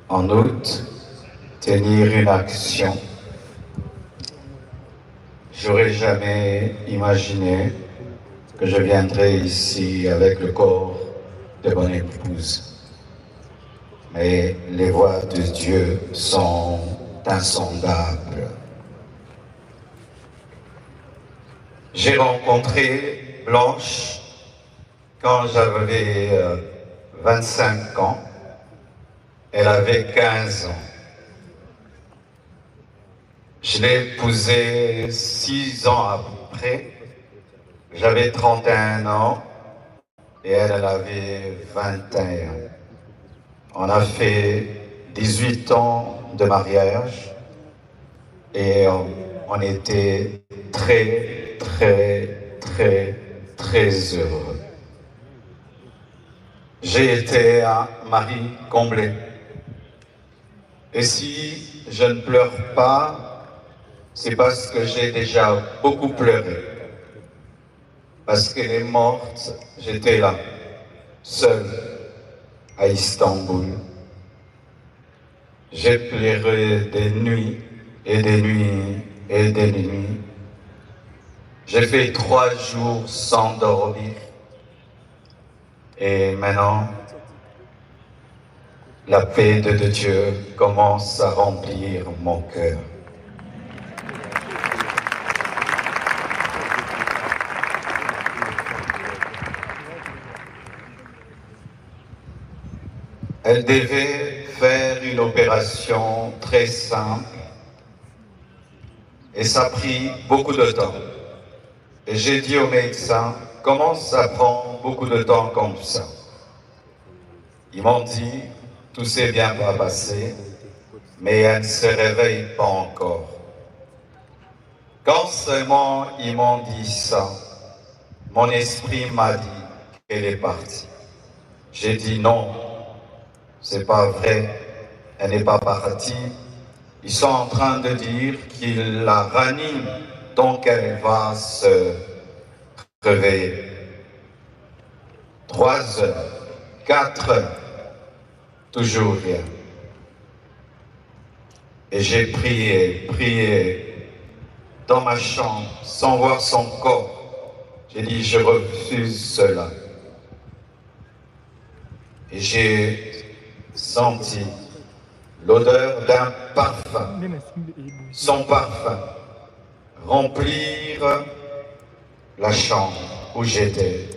en août tenir une action. J'aurais jamais imaginé que je viendrais ici avec le corps de bonne épouse. Mais les voies de Dieu sont insondables. J'ai rencontré Blanche quand j'avais 25 ans. Elle avait 15 ans. Je l'ai épousée 6 ans après. J'avais 31 ans et elle avait 21. On a fait 18 ans de mariage et on était très, très, très, très heureux. J'ai été un mari comblé. Et si je ne pleure pas, c'est parce que j'ai déjà beaucoup pleuré. Parce qu'elle est morte, j'étais là, seul, à Istanbul. J'ai pleuré des nuits et des nuits et des nuits. J'ai fait 3 jours sans dormir. Et maintenant, la paix de Dieu commence à remplir mon cœur. Elle devait faire une opération très simple et ça a pris beaucoup de temps. Et j'ai dit au médecin, comment ça prend beaucoup de temps comme ça? Ils m'ont dit, tout s'est bien passé, mais elle ne se réveille pas encore. Quand seulement ils m'ont dit ça, mon esprit m'a dit qu'elle est partie. J'ai dit non, c'est pas vrai, elle n'est pas partie. Ils sont en train de dire qu'ils la raniment, donc elle va se réveiller. 3 heures, 4 heures, toujours rien. Et j'ai prié dans ma chambre, sans voir son corps. J'ai dit, je refuse cela. Et j'ai senti l'odeur d'un parfum, son parfum, remplir la chambre où j'étais.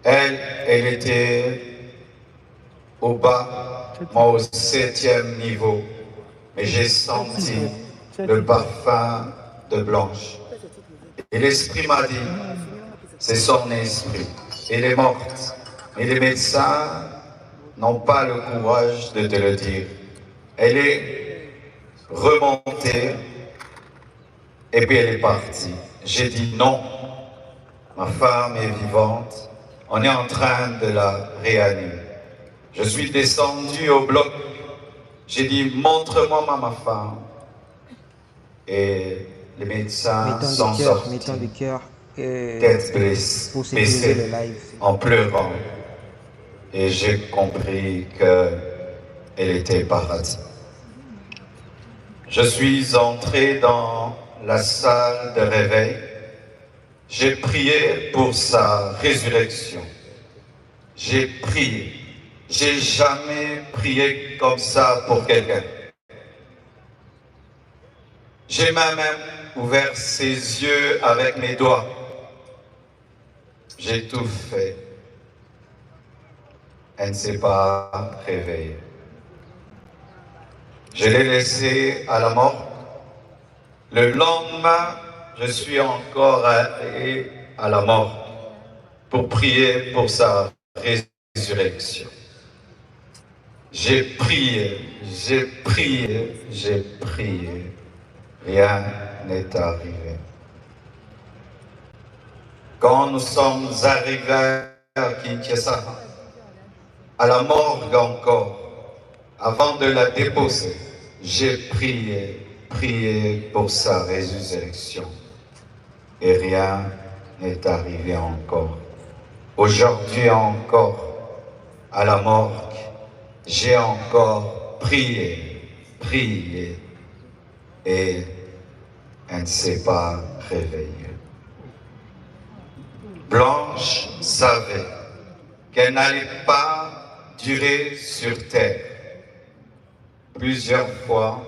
Elle était au bas, moi au 7e niveau, mais j'ai senti le parfum de Blanche. Et l'esprit m'a dit, c'est son esprit, elle est morte. Mais les médecins n'ont pas le courage de te le dire. Elle est remontée et puis elle est partie. J'ai dit non, ma femme est vivante, on est en train de la réanimer. Je suis descendu au bloc, j'ai dit montre-moi ma femme. Et les médecins sont sortis, tête baissée, en pleurant. Et j'ai compris qu'elle était partie. Je suis entré dans la salle de réveil. J'ai prié pour sa résurrection. J'ai prié. J'ai jamais prié comme ça pour quelqu'un. J'ai même ouvert ses yeux avec mes doigts. J'ai tout fait. Elle ne s'est pas réveillée. Je l'ai laissée à la mort. Le lendemain, je suis encore allé à la mort pour prier pour sa résurrection. J'ai prié, j'ai prié, j'ai prié. Rien n'est arrivé. Quand nous sommes arrivés à Kinshasa, à la morgue encore, avant de la déposer, j'ai prié pour sa résurrection. Et rien n'est arrivé encore. Aujourd'hui encore, à la morgue, j'ai encore prié, prié, et elle ne s'est pas réveillée. Blanche savait qu'elle n'allait pas durer sur terre. Plusieurs fois,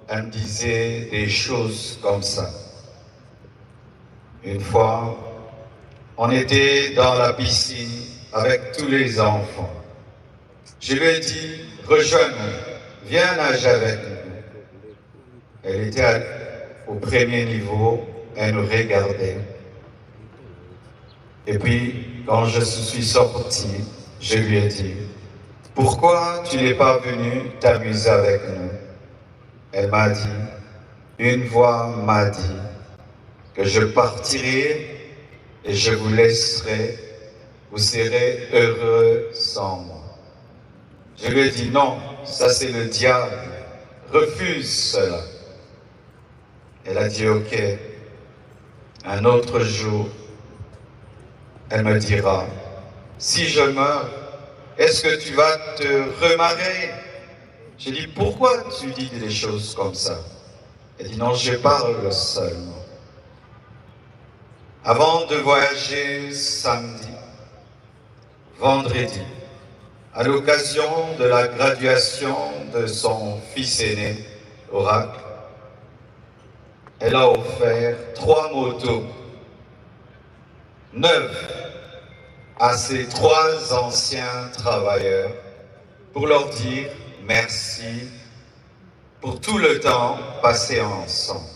elle me disait des choses comme ça. Une fois, on était dans la piscine avec tous les enfants. Je lui ai dit, rejoins-nous, viens nager avec nous. Elle était au premier niveau, elle nous regardait. Et puis, quand je suis sorti, je lui ai dit, pourquoi tu n'es pas venu t'amuser avec nous? Elle m'a dit, une voix m'a dit que je partirai et je vous laisserai, vous serez heureux sans moi. Je lui ai dit, non, ça c'est le diable, refuse cela. Elle a dit, ok, un autre jour, elle me dira, si je meurs, est-ce que tu vas te remarier? J'ai dit, pourquoi tu dis des choses comme ça? Elle dit, non, je parle seulement. Avant de voyager samedi, vendredi, à l'occasion de la graduation de son fils aîné, Oracle, elle a offert 3 motos neuves à ses 3 anciens travailleurs pour leur dire merci pour tout le temps passé ensemble.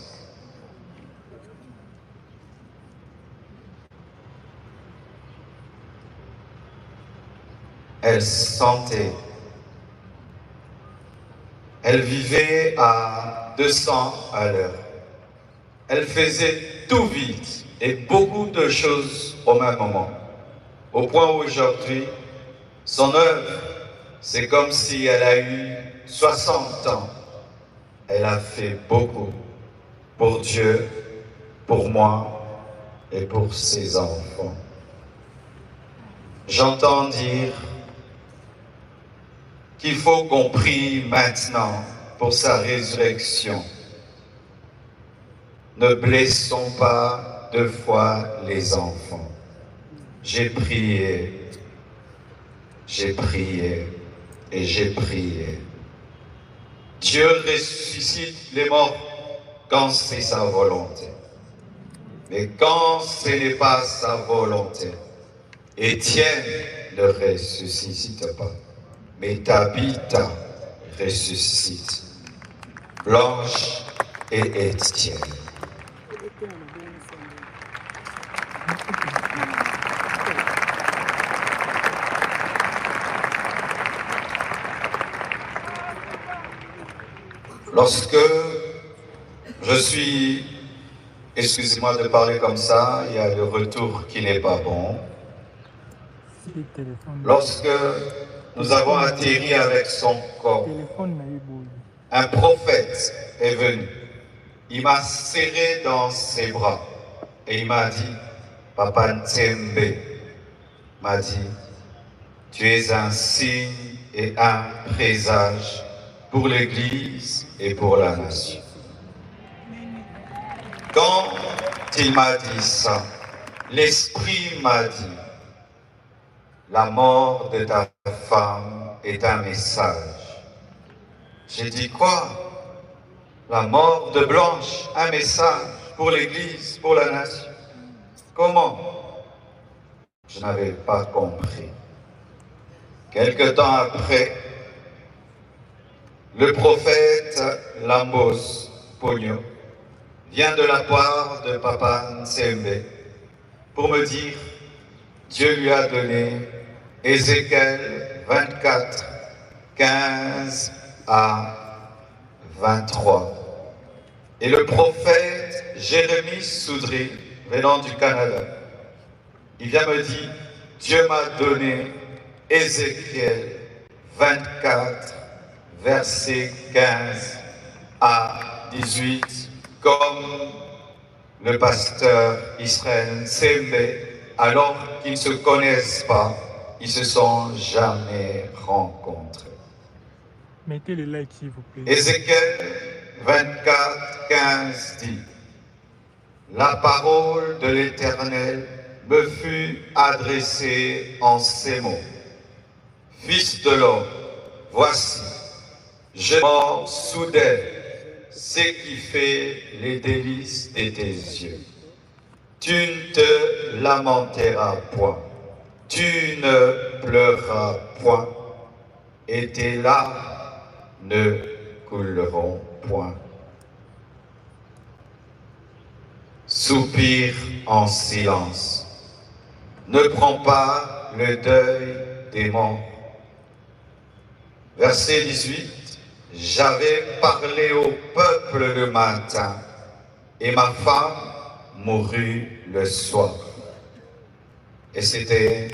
Elle sentait, elle vivait à 200 à l'heure. Elle faisait tout vite et beaucoup de choses au même moment. Au point où aujourd'hui, son œuvre, c'est comme si elle a eu 60 ans. Elle a fait beaucoup pour Dieu, pour moi et pour ses enfants. J'entends dire qu'il faut qu'on prie maintenant pour sa résurrection. Ne blessons pas 2 fois les enfants. J'ai prié et j'ai prié. Dieu ressuscite les morts quand c'est sa volonté. Mais quand ce n'est pas sa volonté, Étienne ne ressuscite pas. Mais Tabitha ressuscite. Blanche et Étienne. Lorsque je suis, excusez-moi de parler comme ça, il y a le retour qui n'est pas bon. Lorsque nous avons atterri avec son corps, un prophète est venu. Il m'a serré dans ses bras et il m'a dit, Papa Ntsembe m'a dit, tu es un signe et un présage pour l'Église et pour la nation. Quand il m'a dit ça, l'Esprit m'a dit, la mort de ta femme est un message. J'ai dit quoi? La mort de Blanche, un message pour l'Église, pour la nation. Comment? Je n'avais pas compris. Quelque temps après, le prophète Lambos Pogno vient de la part de Papa Ntsembe pour me dire Dieu lui a donné Ézéchiel 24, 15 à 23. Et le prophète Jérémie Soudry, venant du Canada, il vient me dire, Dieu m'a donné Ézéchiel 24, versets 15 à 18, comme le pasteur Israël Ntsembe, alors qu'ils ne se connaissent pas, ils ne se sont jamais rencontrés. Mettez le like s'il vous plaît. Ézéchiel 24, 15 dit, la parole de l'Éternel me fut adressée en ces mots. Fils de l'homme, voici, je mors soudain, ce qui fait les délices de tes yeux. Tu ne te lamenteras point, tu ne pleureras point, et tes larmes ne couleront point. Soupire en silence. Ne prends pas le deuil des morts. Verset 18. J'avais parlé au peuple le matin, et ma femme mourut le soir. Et c'était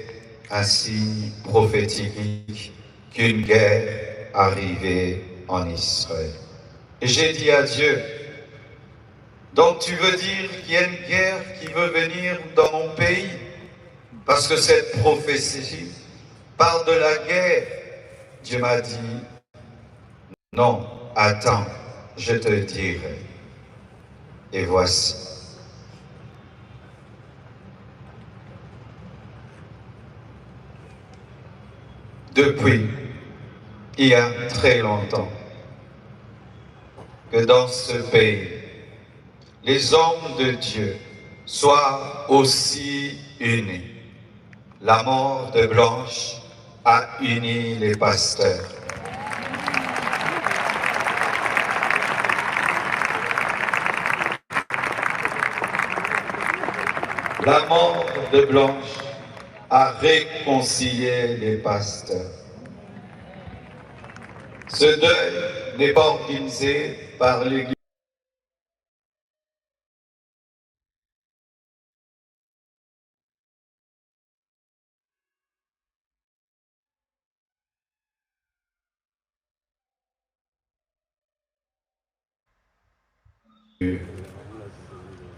un signe prophétique qu'une guerre arrivait en Israël. Et j'ai dit à Dieu, donc tu veux dire qu'il y a une guerre qui veut venir dans mon pays? Parce que cette prophétie parle de la guerre. Dieu m'a dit, non, attends, je te dirai. Et voici. Depuis, il y a très longtemps, que dans ce pays, les hommes de Dieu soient aussi unis. La mort de Blanche a uni les pasteurs. La mort de Blanche a réconcilié les pasteurs. Ce deuil n'est pas organisé par l'Église.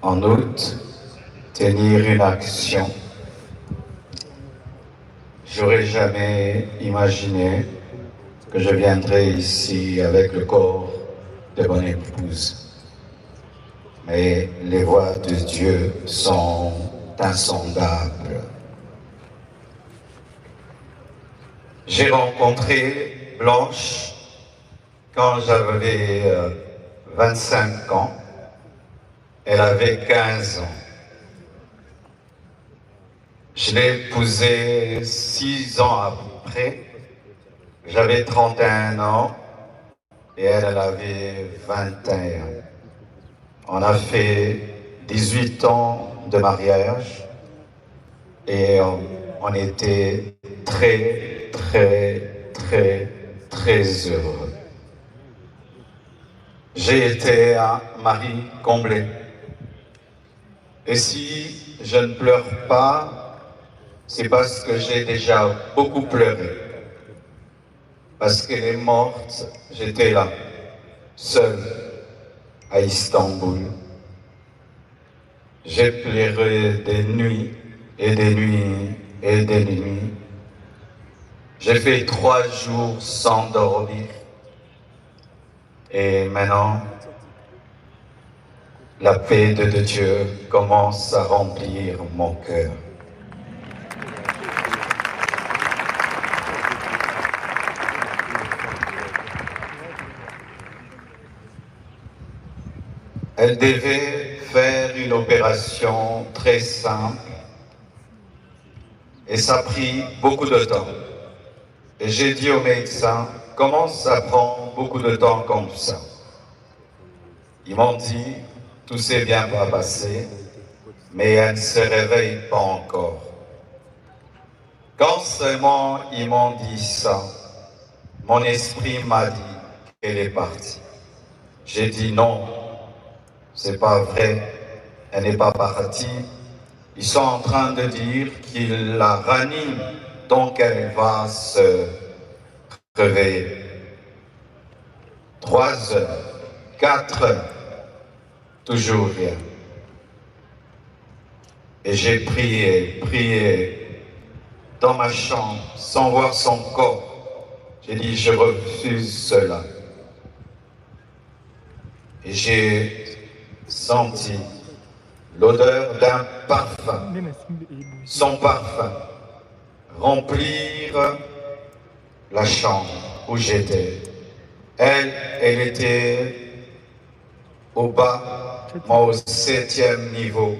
En août, tenir une action. J'aurais jamais imaginé que je viendrais ici avec le corps de mon épouse. Mais les voies de Dieu sont insondables. J'ai rencontré Blanche quand j'avais 25 ans. Elle avait 15 ans. Je l'ai épousée 6 ans après. J'avais 31 ans et elle avait 21. On a fait 18 ans de mariage et on était très, très, très, très heureux. J'ai été un mari comblé. Et si je ne pleure pas, c'est parce que j'ai déjà beaucoup pleuré. Parce qu'elle est morte, j'étais là, seul, à Istanbul. J'ai pleuré des nuits et des nuits et des nuits. J'ai fait 3 jours sans dormir. Et maintenant, la paix de Dieu commence à remplir mon cœur. Elle devait faire une opération très simple et ça a pris beaucoup de temps. Et j'ai dit au médecin, comment ça prend beaucoup de temps comme ça? Ils m'ont dit, tout s'est bien passé, mais elle ne se réveille pas encore. Quand seulement ils m'ont dit ça, mon esprit m'a dit qu'elle est partie. J'ai dit non, c'est pas vrai, elle n'est pas partie. Ils sont en train de dire qu'ils la raniment, donc elle va se réveiller. 3 heures, 4 heures, toujours rien. Et j'ai prié, prié dans ma chambre, sans voir son corps. J'ai dit, je refuse cela. Et j'ai senti l'odeur d'un parfum, son parfum, remplir la chambre où j'étais. Elle était au bas, moi au 7e niveau,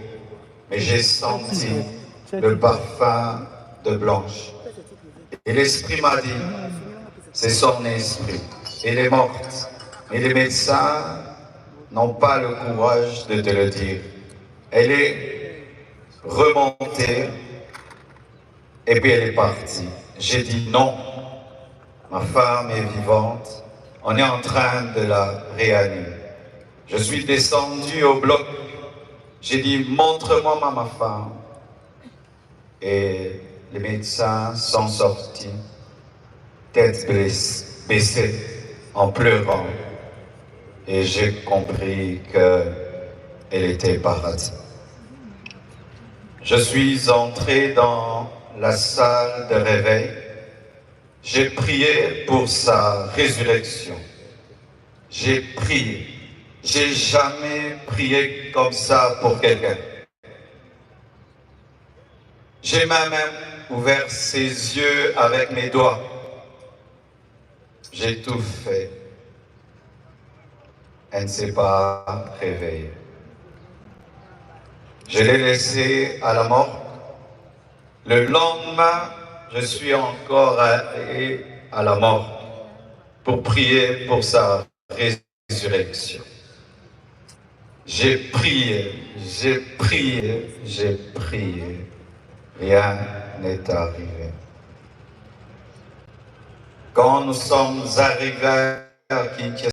mais j'ai senti le parfum de Blanche. Et l'esprit m'a dit, c'est son esprit, elle est morte. Mais les médecins n'ont pas le courage de te le dire. Elle est remontée et puis elle est partie. J'ai dit non, ma femme est vivante, on est en train de la réanimer. Je suis descendu au bloc, j'ai dit montre-moi ma femme. Et les médecins sont sortis, tête baissée, en pleurant. Et j'ai compris qu'elle était paradis. Je suis entré dans la salle de réveil. J'ai prié pour sa résurrection. J'ai prié. J'ai jamais prié comme ça pour quelqu'un. J'ai même ouvert ses yeux avec mes doigts. J'ai tout fait. Elle ne s'est pas réveillée. Je l'ai laissée à la mort. Le lendemain, je suis encore allé à la mort pour prier pour sa résurrection. J'ai prié, j'ai prié, j'ai prié. Rien n'est arrivé. Quand nous sommes arrivés à Kinshasa,